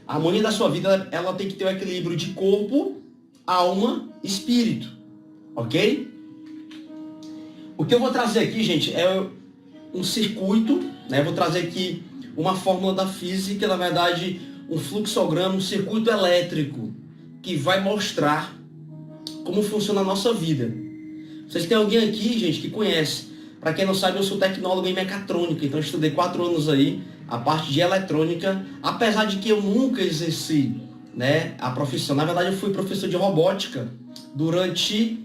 A harmonia da sua vida, ela tem que ter o equilíbrio de corpo, alma, espírito. Ok? O que eu vou trazer aqui, gente, é um circuito, né? Eu vou trazer aqui uma fórmula da física, na verdade, um fluxograma, um circuito elétrico, que vai mostrar como funciona a nossa vida. Vocês têm alguém aqui, gente, que conhece. Para quem não sabe, eu sou tecnólogo em mecatrônica, então eu estudei 4 anos aí a parte de eletrônica, apesar de que eu nunca exerci, né, a profissão. Na verdade, eu fui professor de robótica durante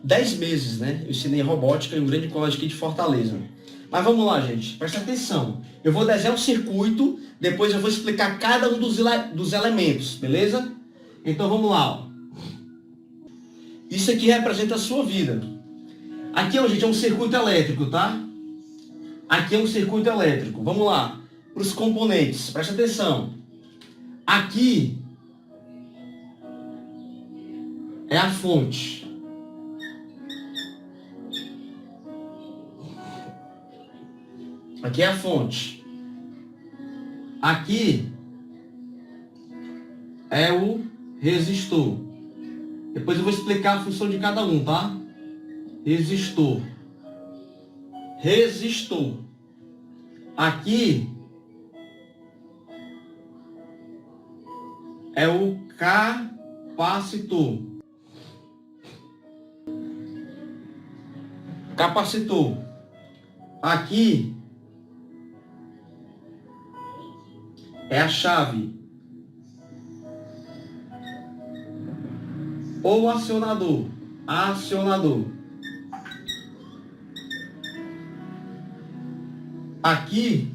10 meses, né? Eu ensinei robótica em um grande colégio aqui de Fortaleza. Mas vamos lá, gente, presta atenção. Eu vou desenhar um circuito, depois eu vou explicar cada um dos elementos, beleza? Então vamos lá, ó. Isso aqui representa a sua vida. Aqui, gente, é um circuito elétrico, tá? Aqui é um circuito elétrico. Vamos lá. Para os componentes. Presta atenção. Aqui é a fonte. Aqui é a fonte. Aqui é o resistor. Depois eu vou explicar a função de cada um, tá? Resistor. Resistor. Aqui é o capacitor. Capacitor. Aqui é a chave. Ou acionador. Acionador. Aqui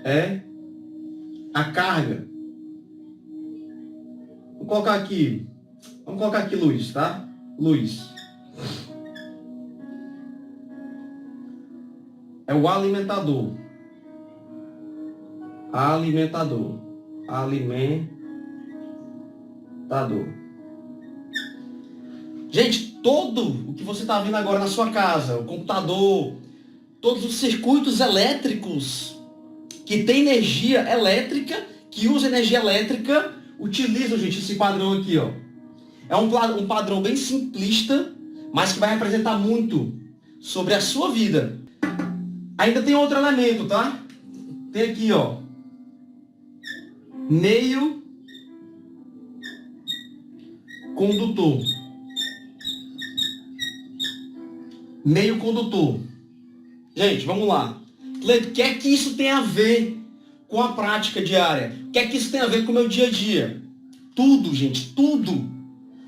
é a carga. Vamos colocar aqui luz, tá? Luz. É o alimentador. Alimentador. Alimentador. Gente, todo o que você está vendo agora na sua casa, o computador, todos os circuitos elétricos que tem energia elétrica, que usa energia elétrica, utilizam, gente, esse padrão aqui, ó. É um padrão bem simplista, mas que vai representar muito sobre a sua vida. Ainda tem outro elemento, tá? Tem aqui, ó. Meio condutor. Meio condutor. Gente, vamos lá. Cleito, o que é que isso tem a ver com a prática diária? O que é que isso tem a ver com o meu dia a dia? Tudo, gente, tudo.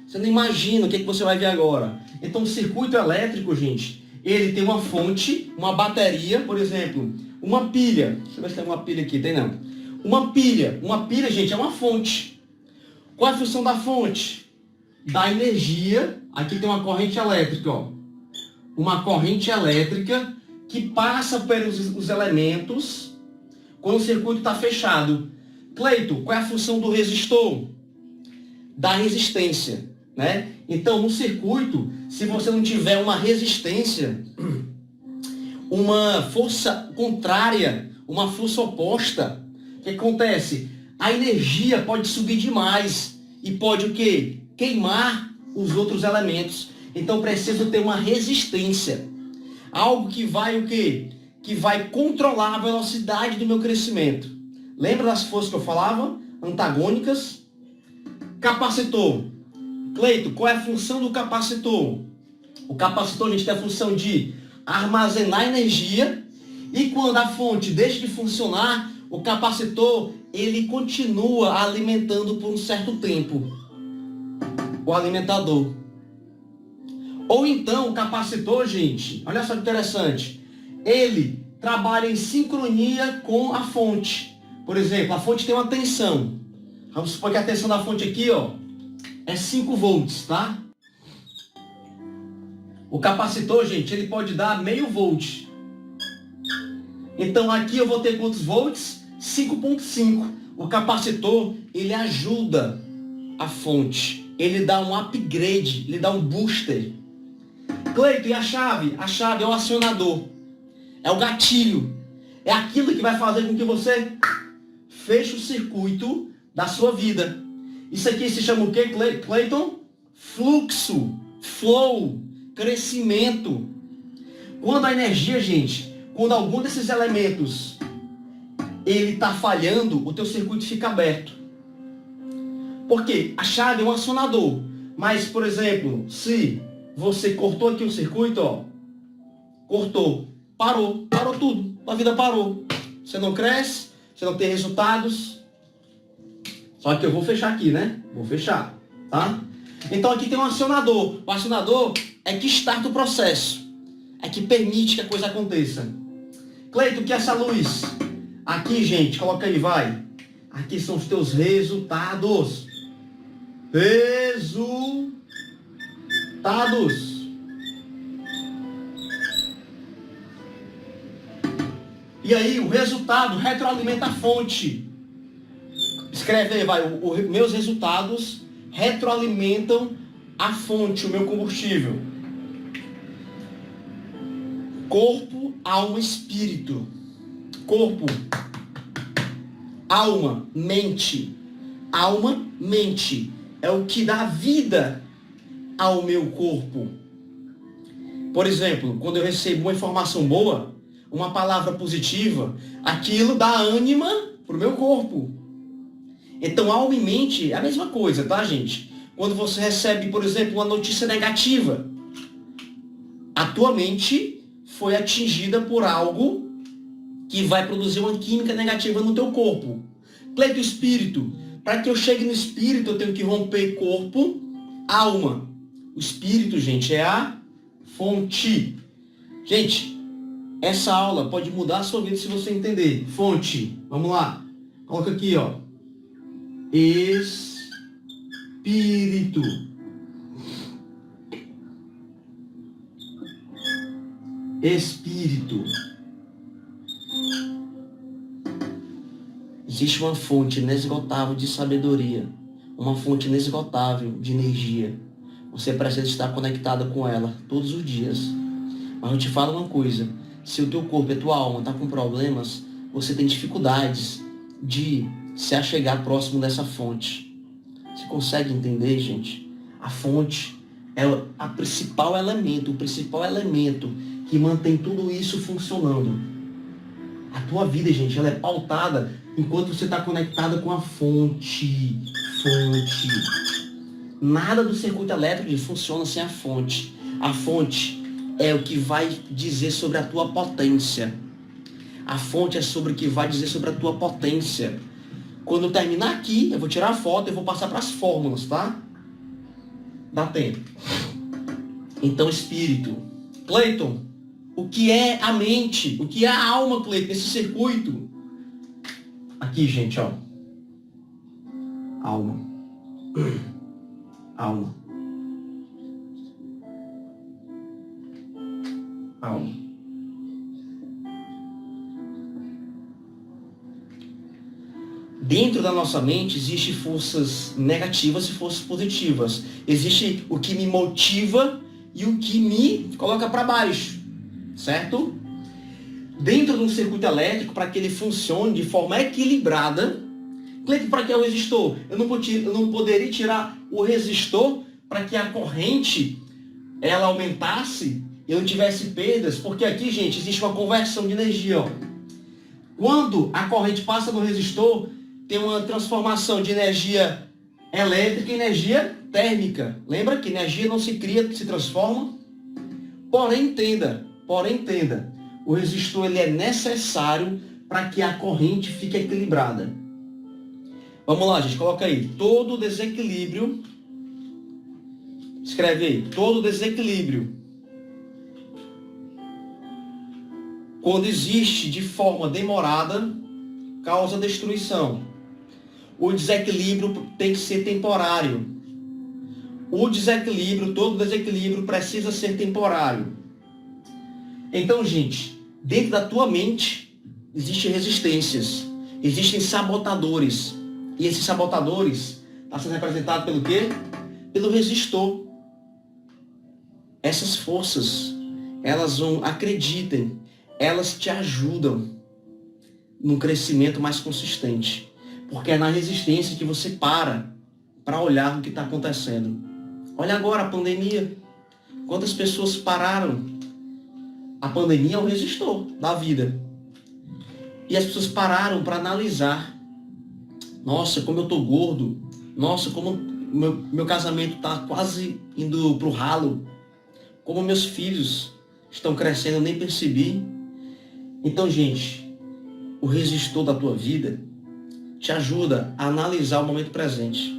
Você não imagina o que é que você vai ver agora. Então, o circuito elétrico, gente, ele tem uma fonte, uma bateria, por exemplo, uma pilha. Deixa eu ver se tem uma pilha aqui, tem não. Uma pilha, gente, é uma fonte. Qual é a função da fonte? Da energia. Aqui tem uma corrente elétrica, ó. Uma corrente elétrica que passa pelos elementos quando o circuito está fechado. Cleito, qual é a função do resistor? Da resistência, né? Então, no circuito, se você não tiver uma resistência, uma força contrária, uma força oposta, o que acontece? A energia pode subir demais e pode o quê? Queimar os outros elementos. Então, preciso ter uma resistência. Algo que vai o quê? Que vai controlar a velocidade do meu crescimento. Lembra das forças que eu falava? Antagônicas. Capacitor. Cleito, qual é a função do capacitor? O capacitor, a gente tem a função de armazenar energia. E quando a fonte deixa de funcionar, o capacitor, ele continua alimentando por um certo tempo. O alimentador. Ou então, o capacitor, gente, olha só que interessante. Ele trabalha em sincronia com a fonte. Por exemplo, a fonte tem uma tensão. Vamos supor que a tensão da fonte aqui, ó, é 5 volts, tá? O capacitor, gente, ele pode dar meio volt. Então, aqui eu vou ter quantos volts? 5,5. O capacitor, ele ajuda a fonte. Ele dá um upgrade, ele dá um booster. Cleito, e a chave? A chave é o acionador. É o gatilho. É aquilo que vai fazer com que você feche o circuito da sua vida. Isso aqui se chama o quê, Cleiton? Fluxo, flow, crescimento. Quando a energia, gente, quando algum desses elementos ele está falhando, o teu circuito fica aberto. Por quê? A chave é um acionador. Mas, por exemplo, se você cortou aqui o circuito, ó, cortou, parou tudo, a vida parou. Você não cresce, você não tem resultados. Só que eu vou fechar aqui, né? Vou fechar, tá? Então aqui tem um acionador. O acionador é que starta o processo. É que permite que a coisa aconteça. Cleito, o que é essa luz? Aqui, gente, coloca aí, vai. Aqui são os teus resultados. Resultados. E aí, o resultado retroalimenta a fonte. Escreve aí, vai. Meus resultados retroalimentam a fonte, o meu combustível. Corpo, alma, espírito. Corpo, alma, mente. Alma, mente. É o que dá vida ao meu corpo. Por exemplo, quando eu recebo uma informação boa, uma palavra positiva, aquilo dá ânima para o meu corpo. Então, alma e mente é a mesma coisa, tá, gente? Quando você recebe, por exemplo, uma notícia negativa, a tua mente foi atingida por algo que vai produzir uma química negativa no teu corpo. Cleito, espírito. Para que eu chegue no espírito, eu tenho que romper corpo, alma. O espírito, gente, é a fonte. Gente, essa aula pode mudar a sua vida se você entender. Fonte. Vamos lá. Coloca aqui, ó. Espírito. Espírito. Existe uma fonte inesgotável de sabedoria, uma fonte inesgotável de energia. Você precisa estar conectado com ela todos os dias. Mas eu te falo uma coisa, se o teu corpo e a tua alma estão com problemas, você tem dificuldades de se achegar próximo dessa fonte. Você consegue entender, gente? A fonte é o principal elemento que mantém tudo isso funcionando. A tua vida, gente, ela é pautada enquanto você está conectada com a fonte. Nada do circuito elétrico funciona sem a fonte. A fonte é o que vai dizer sobre a tua potência. A fonte é sobre o que vai dizer sobre a tua potência. Quando eu terminar aqui, eu vou tirar a foto e vou passar para as fórmulas, tá? Dá tempo. Então, espírito. Cleiton, o que é a mente? O que é a alma, Cleiton, esse circuito? Aqui, gente, ó. Alma. Alma. Alma. Dentro da nossa mente existe forças negativas e forças positivas. Existe o que me motiva e o que me coloca para baixo, certo? Dentro de um circuito elétrico, para que ele funcione de forma equilibrada, para que é o resistor? Eu não poderia tirar o resistor para que a corrente ela aumentasse e eu não tivesse perdas, porque aqui, gente, existe uma conversão de energia. Ó. Quando a corrente passa no resistor, tem uma transformação de energia elétrica em energia térmica. Lembra que energia não se cria, se transforma? Porém, entenda, o resistor ele é necessário para que a corrente fique equilibrada. Vamos lá, gente, coloca aí. Todo desequilíbrio, escreve aí, todo desequilíbrio, quando existe de forma demorada, causa destruição. O desequilíbrio tem que ser temporário. Todo desequilíbrio precisa ser temporário. Então, gente, dentro da tua mente existem resistências, existem sabotadores. E esses sabotadores estão sendo representados pelo quê? Pelo resistor. Essas forças, elas vão, acreditem, elas te ajudam num crescimento mais consistente. Porque é na resistência que você para olhar o que está acontecendo. Olha agora a pandemia. Quantas pessoas pararam? A pandemia é um resistor da vida. E as pessoas pararam para analisar. Nossa, como eu tô gordo. Nossa, como meu casamento está quase indo pro ralo. Como meus filhos estão crescendo, eu nem percebi. Então, gente, o resistor da tua vida te ajuda a analisar o momento presente.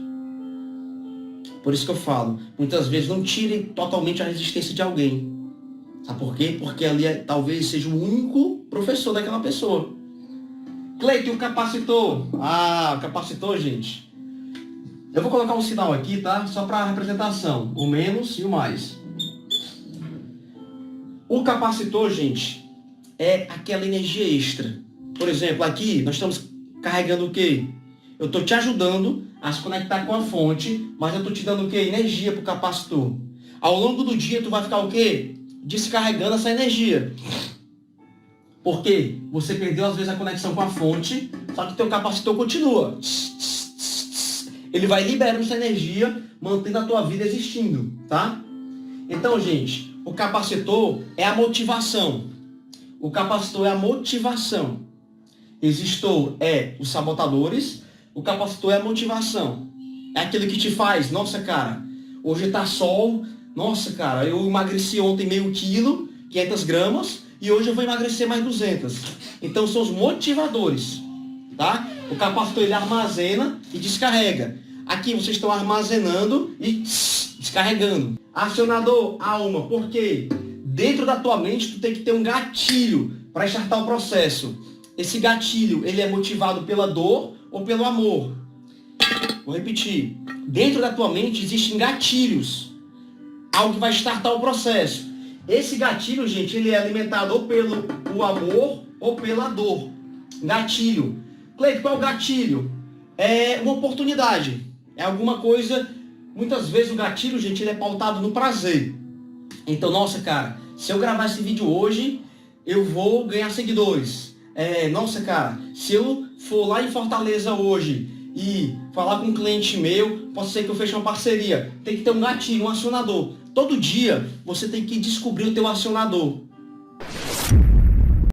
Por isso que eu falo, muitas vezes não tire totalmente a resistência de alguém. Sabe por quê? Porque ali talvez seja o único professor daquela pessoa. Cleiton, o capacitor. O capacitor, gente. Eu vou colocar um sinal aqui, tá? Só para representação. O menos e o mais. O capacitor, gente, é aquela energia extra. Por exemplo, aqui nós estamos carregando o quê? Eu estou te ajudando a se conectar com a fonte, mas eu estou te dando o quê? Energia para o capacitor. Ao longo do dia, tu vai ficar o quê? Descarregando essa energia. Por quê? Você perdeu, às vezes, a conexão com a fonte, só que o teu capacitor continua. Ele vai liberando essa energia, mantendo a tua vida existindo, tá? Então, gente, o capacitor é a motivação. O capacitor é a motivação. Resistor é os sabotadores. O capacitor é a motivação. É aquele que te faz, nossa, cara, hoje tá sol. Nossa, cara, eu emagreci ontem meio quilo, 500 gramas, e hoje eu vou emagrecer mais 200. Então são os motivadores, tá? O capacitor, ele armazena e descarrega. Aqui vocês estão armazenando e descarregando. Acionador, alma, por quê? Dentro da tua mente tu tem que ter um gatilho para startar o processo. Esse gatilho, ele é motivado pela dor ou pelo amor. Vou repetir. Dentro da tua mente existem gatilhos. Algo que vai startar o processo. Esse gatilho, gente, ele é alimentado ou pelo o amor ou pela dor. Gatilho. Cleiton, qual é o gatilho? É uma oportunidade. É alguma coisa... Muitas vezes o gatilho, gente, ele é pautado no prazer. Então, nossa, cara, se eu gravar esse vídeo hoje, eu vou ganhar seguidores. Nossa, cara, se eu for lá em Fortaleza hoje e falar com um cliente meu, pode ser que eu feche uma parceria. Tem que ter um gatilho, um acionador. Todo dia você tem que descobrir o teu acionador.